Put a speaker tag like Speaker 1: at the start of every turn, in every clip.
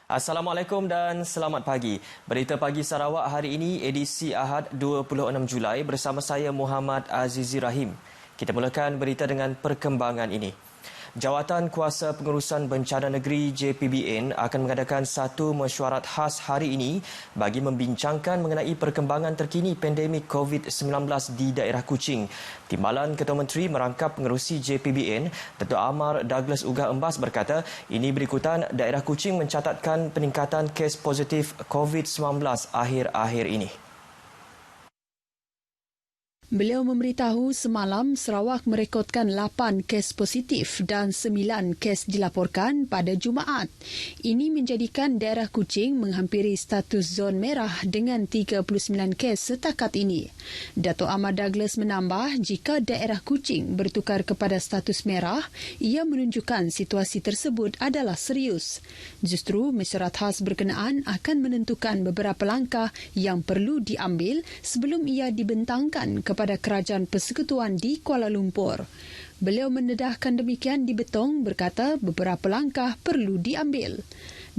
Speaker 1: Assalamualaikum dan selamat pagi. Berita Pagi Sarawak hari ini edisi Ahad 26 Julai bersama saya Muhammad Azizi Rahim. Kita mulakan berita dengan perkembangan ini. Jawatan Kuasa Pengurusan Bencana Negeri JPBN akan mengadakan satu mesyuarat khas hari ini bagi membincangkan mengenai perkembangan terkini pandemik COVID-19 di daerah Kuching. Timbalan Ketua Menteri merangkap pengerusi JPBN, Datuk Amar Douglas Ugah Embas berkata, ini berikutan daerah Kuching mencatatkan peningkatan kes positif COVID-19 akhir-akhir ini.
Speaker 2: Beliau memberitahu semalam Sarawak merekodkan 8 kes positif dan 9 kes dilaporkan pada Jumaat. Ini menjadikan daerah Kuching menghampiri status zon merah dengan 39 kes setakat ini. Datuk Amar Douglas menambah jika daerah Kuching bertukar kepada status merah, ia menunjukkan situasi tersebut adalah serius. Justru mesyuarat khas berkenaan akan menentukan beberapa langkah yang perlu diambil sebelum ia dibentangkan kepada Kerajaan Persekutuan di Kuala Lumpur. Beliau mendedahkan demikian di Betong berkata beberapa langkah perlu diambil.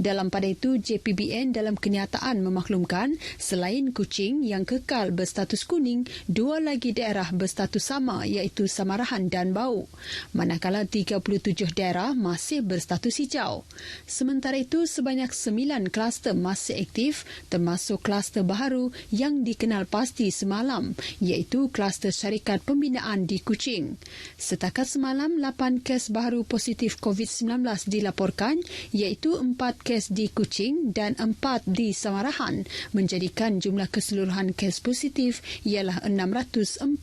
Speaker 2: Dalam pada itu, JPBN dalam kenyataan memaklumkan selain Kuching yang kekal berstatus kuning, 2 lagi daerah berstatus sama iaitu Samarahan dan Bau. Manakala 37 daerah masih berstatus hijau. Sementara itu, sebanyak 9 kluster masih aktif termasuk kluster baharu yang dikenal pasti semalam iaitu kluster syarikat pembinaan di Kuching. Setakat semalam, 8 kes baharu positif COVID-19 dilaporkan iaitu 4 kes di Kuching dan 4 di Samarahan, menjadikan jumlah keseluruhan kes positif ialah 649.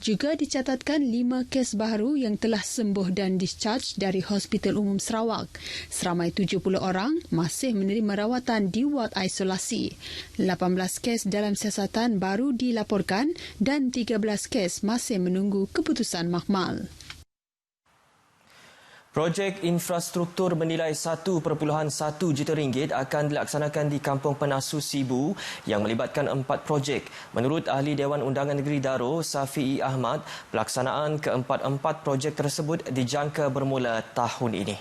Speaker 2: Juga dicatatkan 5 kes baharu yang telah sembuh dan discharge dari Hospital Umum Sarawak. Seramai 70 orang masih menerima rawatan di ward isolasi. 18 kes dalam siasatan baru dilaporkan dan 13 kes masih menunggu keputusan mahmal.
Speaker 1: Projek infrastruktur bernilai 1.1 juta ringgit akan dilaksanakan di Kampung Penasu Sibu yang melibatkan 4 projek. Menurut Ahli Dewan Undangan Negeri Daro, Safi'i Ahmad, pelaksanaan keempat-empat projek tersebut dijangka bermula tahun ini.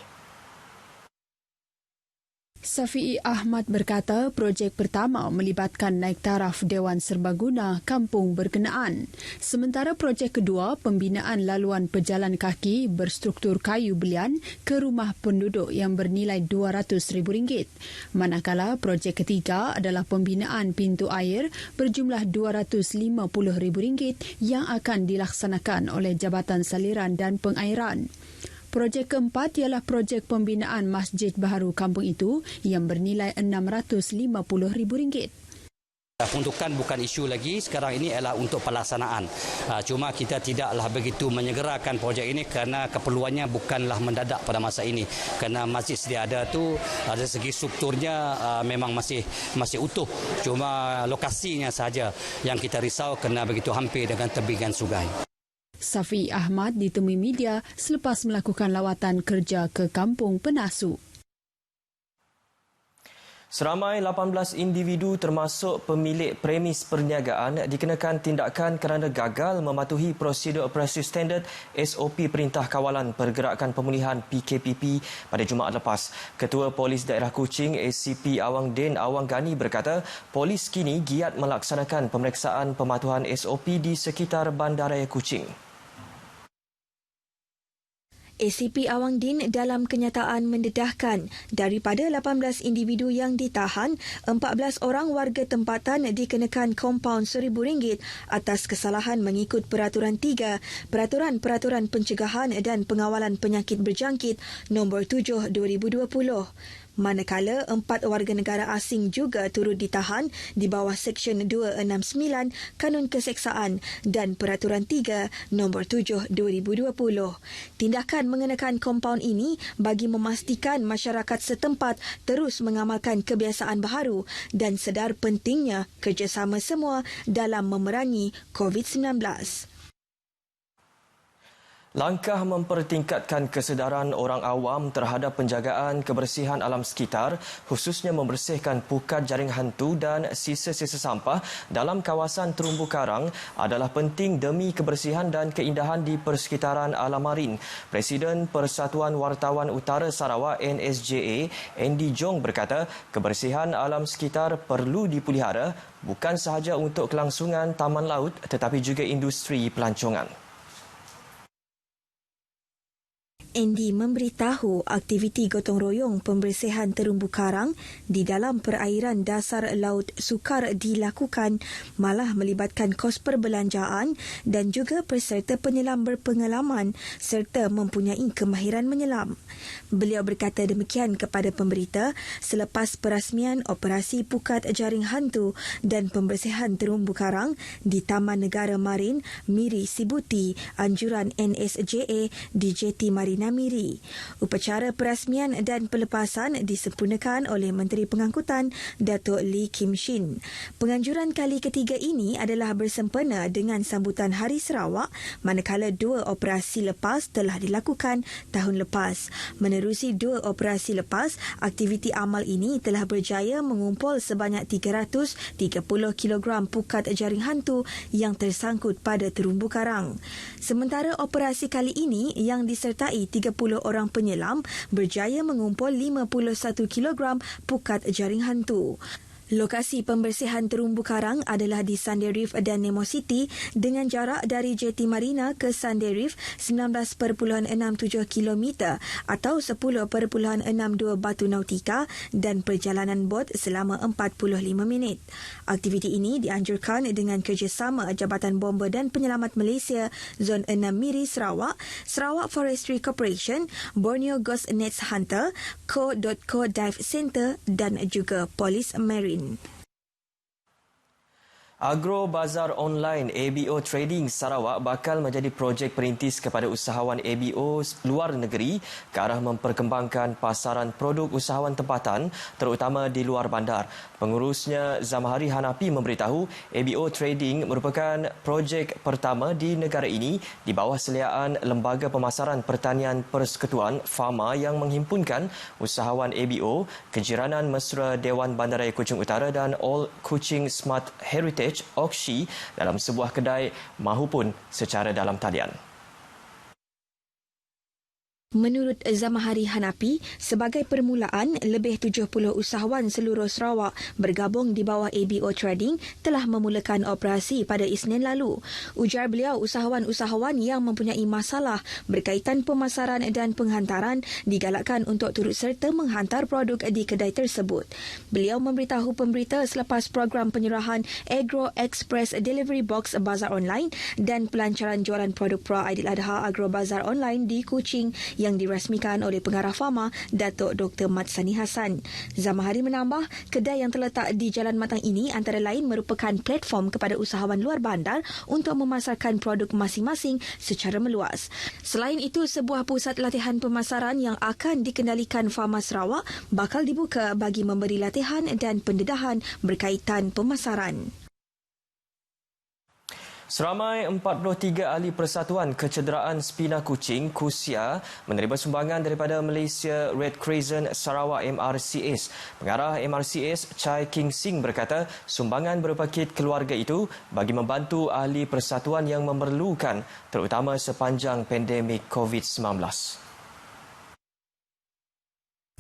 Speaker 2: Safi'i Ahmad berkata projek pertama melibatkan naik taraf Dewan Serbaguna kampung berkenaan. Sementara projek kedua pembinaan laluan pejalan kaki berstruktur kayu belian ke rumah penduduk yang bernilai RM200,000. Manakala projek ketiga adalah pembinaan pintu air berjumlah RM250,000 yang akan dilaksanakan oleh Jabatan Saliran dan Pengairan. Projek keempat ialah projek pembinaan Masjid Baharu kampung itu yang bernilai RM650,000.
Speaker 3: Peruntukan bukan isu lagi, sekarang ini adalah untuk pelaksanaan. Cuma kita tidaklah begitu menyegerakan projek ini kerana keperluannya bukanlah mendadak pada masa ini. Kerana masjid sedia ada tu, dari segi strukturnya memang masih utuh. Cuma lokasinya saja yang kita risau kerana begitu hampir dengan tebingan sungai.
Speaker 2: Safi'i Ahmad ditemui media selepas melakukan lawatan kerja ke Kampung Penasu.
Speaker 1: Seramai 18 individu termasuk pemilik premis perniagaan dikenakan tindakan kerana gagal mematuhi prosedur operasi standard SOP Perintah Kawalan Pergerakan Pemulihan PKPP pada Jumaat lepas. Ketua Polis Daerah Kuching ACP Awang Din Awang Gani berkata, polis kini giat melaksanakan pemeriksaan pematuhan SOP di sekitar Bandaraya Kuching.
Speaker 4: ACP Awang Din dalam kenyataan mendedahkan daripada 18 individu yang ditahan, 14 orang warga tempatan dikenakan kompaun RM1,000 atas kesalahan mengikut Peraturan 3, Peraturan Pencegahan dan Pengawalan Penyakit Berjangkit nombor 7/2020. Manakala 4 warga negara asing juga turut ditahan di bawah Seksyen 269 Kanun Keseksaan dan Peraturan 3 nombor 7/2020. Tindakan mengenakan kompaun ini bagi memastikan masyarakat setempat terus mengamalkan kebiasaan baharu dan sedar pentingnya kerjasama semua dalam memerangi COVID-19.
Speaker 1: Langkah mempertingkatkan kesedaran orang awam terhadap penjagaan kebersihan alam sekitar, khususnya membersihkan pukat jaring hantu dan sisa-sisa sampah dalam kawasan terumbu karang adalah penting demi kebersihan dan keindahan di persekitaran alam marin. Presiden Persatuan Wartawan Utara Sarawak NSJA, Andy Jong berkata, kebersihan alam sekitar perlu dipelihara bukan sahaja untuk kelangsungan taman laut tetapi juga industri pelancongan.
Speaker 4: Andy memberitahu aktiviti gotong royong pembersihan terumbu karang di dalam perairan dasar Laut sukar dilakukan malah melibatkan kos perbelanjaan dan juga peserta penyelam berpengalaman serta mempunyai kemahiran menyelam. Beliau berkata demikian kepada pemberita selepas perasmian operasi pukat jaring hantu dan pembersihan terumbu karang di Taman Negara Marin Miri Sibuti, anjuran NSJA di JT Marina Miri. Upacara perasmian dan pelepasan disempurnakan oleh Menteri Pengangkutan Datuk Lee Kim Shin. Penganjuran kali ketiga ini adalah bersempena dengan sambutan Hari Sarawak manakala 2 operasi lepas telah dilakukan tahun lepas. Menerusi 2 operasi lepas, aktiviti amal ini telah berjaya mengumpul sebanyak 330 kilogram pukat jaring hantu yang tersangkut pada terumbu karang. Sementara operasi kali ini yang disertai 30 orang penyelam berjaya mengumpul 51 kilogram pukat jaring hantu. Lokasi pembersihan terumbu karang adalah di Sunday Reef dan Nemo City dengan jarak dari JT Marina ke Sunday Reef 19.67 km atau 10.62 batu nautika dan perjalanan bot selama 45 minit. Aktiviti ini dianjurkan dengan kerjasama Jabatan Bomba dan Penyelamat Malaysia Zon 6 Miri Sarawak, Sarawak Forestry Corporation, Borneo Ghost Nets Hunter, Co.co Dive Center dan juga Polis Marine.
Speaker 1: Agro Bazar Online ABO Trading Sarawak bakal menjadi projek perintis kepada usahawan ABO luar negeri ke arah memperkembangkan pasaran produk usahawan tempatan terutama di luar bandar. Pengurusnya Zamahari Hanapi memberitahu ABO Trading merupakan projek pertama di negara ini di bawah seliaan Lembaga Pemasaran Pertanian Persekutuan FAMA yang menghimpunkan usahawan ABO, Kejiranan Mesra Dewan Bandaraya Kuching Utara dan All Kuching Smart Heritage Auksi dalam sebuah kedai mahupun secara dalam talian.
Speaker 4: Menurut Zamahari Hanapi, sebagai permulaan, lebih 70 usahawan seluruh Sarawak bergabung di bawah ABO Trading telah memulakan operasi pada Isnin lalu. Ujar beliau, usahawan-usahawan yang mempunyai masalah berkaitan pemasaran dan penghantaran digalakkan untuk turut serta menghantar produk di kedai tersebut. Beliau memberitahu pemberita selepas program penyerahan Agro Express Delivery Box Bazar Online dan pelancaran jualan produk Pra Aidiladha Agro Bazar Online di Kuching yang dirasmikan oleh Pengarah FAMA, Datuk Dr. Mat Sani Hassan. Zamahari menambah, kedai yang terletak di Jalan Matang ini antara lain merupakan platform kepada usahawan luar bandar untuk memasarkan produk masing-masing secara meluas. Selain itu, sebuah pusat latihan pemasaran yang akan dikendalikan FAMA Sarawak bakal dibuka bagi memberi latihan dan pendedahan berkaitan pemasaran.
Speaker 1: Seramai 43 ahli Persatuan Kecederaan Spina Kucing (KUSIA) menerima sumbangan daripada Malaysia Red Crescent Sarawak MRCS. Pengarah MRCS Chai King Sing berkata sumbangan berupa kit keluarga itu bagi membantu ahli persatuan yang memerlukan terutama sepanjang pandemik COVID-19.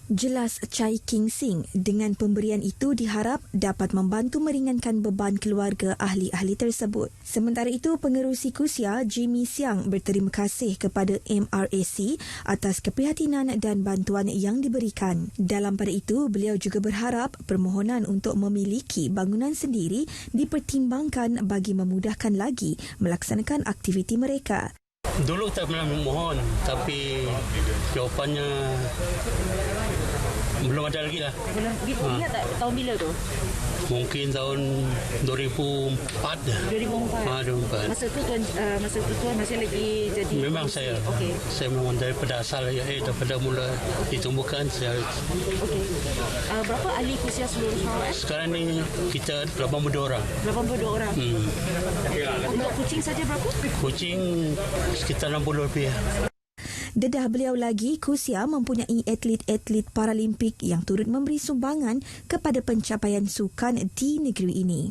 Speaker 4: Jelas Chai King Sing, dengan pemberian itu diharap dapat membantu meringankan beban keluarga ahli-ahli tersebut. Sementara itu, pengerusi KUSIA Jimmy Siang berterima kasih kepada MRAC atas keprihatinan dan bantuan yang diberikan. Dalam pada itu, beliau juga berharap permohonan untuk memiliki bangunan sendiri dipertimbangkan bagi memudahkan lagi melaksanakan aktiviti mereka.
Speaker 5: Dulu tak pernah memohon, tapi jawapannya Belum ada lagi lah.
Speaker 6: Belum ingat tak tahun bila tu?
Speaker 5: Mungkin tahun 2004 dah.
Speaker 6: 2004.
Speaker 5: 2004.
Speaker 6: Masa tu tuan masih lagi jadi.
Speaker 5: Memang saya.
Speaker 6: Okey.
Speaker 5: Saya memang daripada asal daripada mula ditumbuhkan saya.
Speaker 6: Okey. Berapa ahli kursia seluruh Sarawak?
Speaker 5: Sekarang ni kita 82 orang.
Speaker 6: 82 orang. Untuk kucing saja berapa?
Speaker 5: Kucing sekitar 60 lebih.
Speaker 4: Dedah beliau lagi, KUSIA mempunyai atlet-atlet Paralimpik yang turut memberi sumbangan kepada pencapaian sukan di negeri ini.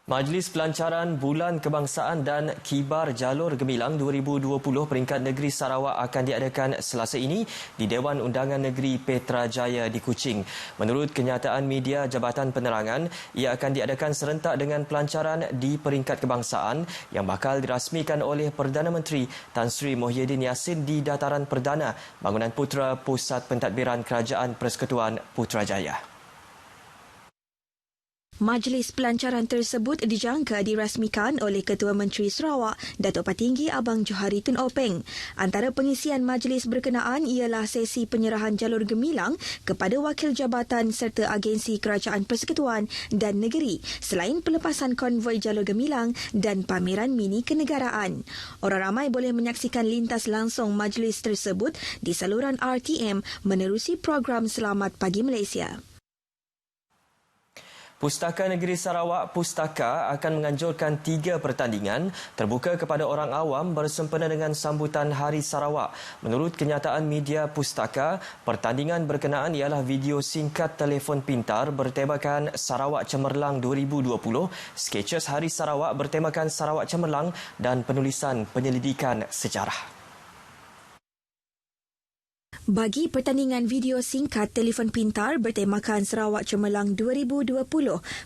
Speaker 1: Majlis Pelancaran Bulan Kebangsaan dan Kibar Jalur Gemilang 2020 peringkat negeri Sarawak akan diadakan Selasa ini di Dewan Undangan Negeri Petrajaya di Kuching. Menurut kenyataan media Jabatan Penerangan, ia akan diadakan serentak dengan pelancaran di peringkat kebangsaan yang bakal dirasmikan oleh Perdana Menteri Tan Sri Muhyiddin Yassin di Dataran Perdana Bangunan Putra Pusat Pentadbiran Kerajaan Persekutuan Putrajaya.
Speaker 4: Majlis pelancaran tersebut dijangka dirasmikan oleh Ketua Menteri Sarawak, Datuk Patinggi Abang Johari Tun Openg. Antara pengisian majlis berkenaan ialah sesi penyerahan jalur gemilang kepada wakil jabatan serta agensi kerajaan persekutuan dan negeri, selain pelepasan konvoi jalur gemilang dan pameran mini kenegaraan. Orang ramai boleh menyaksikan lintas langsung majlis tersebut di saluran RTM menerusi program Selamat Pagi Malaysia.
Speaker 1: Pustaka Negeri Sarawak Pustaka akan menganjurkan 3 pertandingan terbuka kepada orang awam bersempena dengan sambutan Hari Sarawak. Menurut kenyataan media Pustaka, pertandingan berkenaan ialah video singkat telefon pintar bertemakan Sarawak Cemerlang 2020, sketches Hari Sarawak bertemakan Sarawak Cemerlang dan penulisan penyelidikan sejarah.
Speaker 4: Bagi pertandingan video singkat telefon pintar bertemakan Sarawak Cemerlang 2020,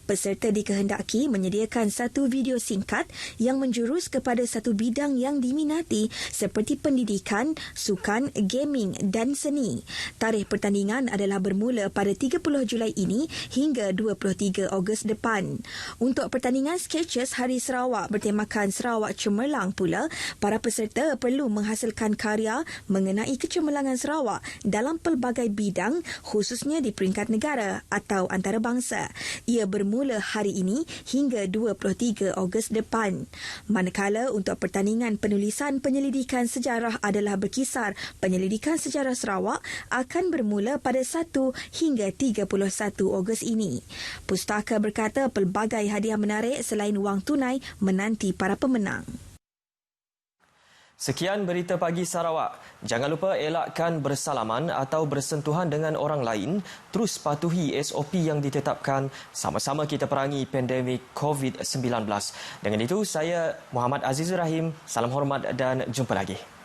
Speaker 4: peserta dikehendaki menyediakan satu video singkat yang menjurus kepada satu bidang yang diminati seperti pendidikan, sukan, gaming dan seni. Tarikh pertandingan adalah bermula pada 30 Julai ini hingga 23 Ogos depan. Untuk pertandingan sketches Hari Sarawak bertemakan Sarawak Cemerlang pula, para peserta perlu menghasilkan karya mengenai kecemerlangan Sarawak dalam pelbagai bidang, khususnya di peringkat negara atau antarabangsa. Ia bermula hari ini hingga 23 Ogos depan. Manakala untuk pertandingan penulisan penyelidikan sejarah adalah berkisar penyelidikan sejarah Sarawak akan bermula pada 1 hingga 31 Ogos ini. Pustaka berkata pelbagai hadiah menarik selain wang tunai menanti para pemenang.
Speaker 1: Sekian berita pagi Sarawak. Jangan lupa elakkan bersalaman atau bersentuhan dengan orang lain. Terus patuhi SOP yang ditetapkan. Sama-sama kita perangi pandemik COVID-19. Dengan itu, saya Muhammad Azizur Rahim. Salam hormat dan jumpa lagi.